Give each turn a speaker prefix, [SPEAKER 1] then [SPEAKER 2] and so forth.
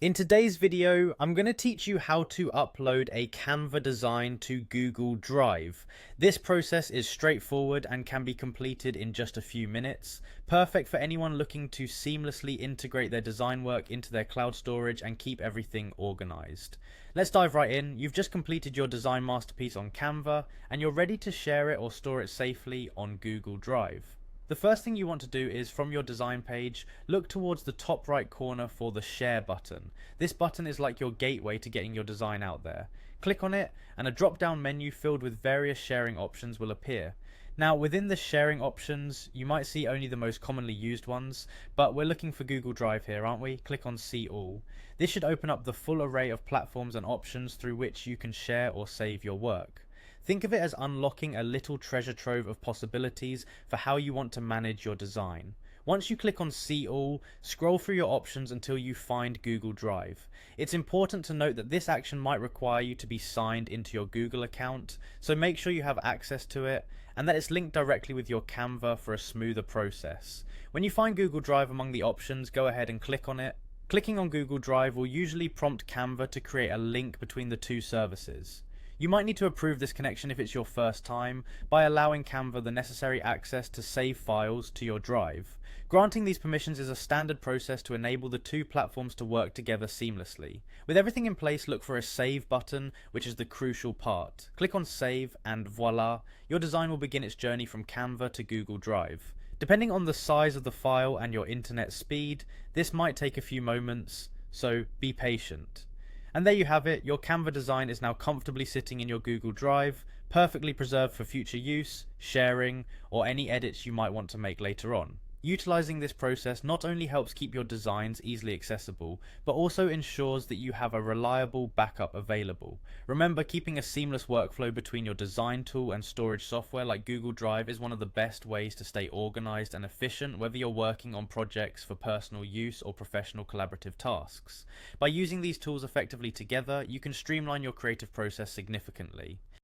[SPEAKER 1] In today's video, I'm going to teach you how to upload a Canva design to Google Drive. This process is straightforward and can be completed in just a few minutes, perfect for anyone looking to seamlessly integrate their design work into their cloud storage and keep everything organized. Let's dive right in. You've just completed your design masterpiece on Canva and you're ready to share it or store it safely on Google Drive. The first thing you want to do is, from your design page, look towards the top right corner for the share button. This button is like your gateway to getting your design out there. Click on it and a drop down menu filled with various sharing options will appear. Now within the sharing options you might see only the most commonly used ones, but we're looking for Google Drive here, aren't we? Click on See All. This should open up the full array of platforms and options through which you can share or save your work. Think of it as unlocking a little treasure trove of possibilities for how you want to manage your design. Once you click on See All, scroll through your options until you find Google Drive. It's important to note that this action might require you to be signed into your Google account, so make sure you have access to it and that it's linked directly with your Canva for a smoother process. When you find Google Drive among the options, go ahead and click on it. Clicking on Google Drive will usually prompt Canva to create a link between the two services. You might need to approve this connection if it's your first time by allowing Canva the necessary access to save files to your drive. Granting these permissions is a standard process to enable the two platforms to work together seamlessly. With everything in place, look for a Save button, which is the crucial part. Click on Save and voila, your design will begin its journey from Canva to Google Drive. Depending on the size of the file and your internet speed, this might take a few moments, so be patient. And there you have it, your Canva design is now comfortably sitting in your Google Drive, perfectly preserved for future use, sharing, or any edits you might want to make later on. Utilizing this process not only helps keep your designs easily accessible, but also ensures that you have a reliable backup available. Remember, keeping a seamless workflow between your design tool and storage software like Google Drive is one of the best ways to stay organized and efficient, whether you're working on projects for personal use or professional collaborative tasks. By using these tools effectively together, you can streamline your creative process significantly.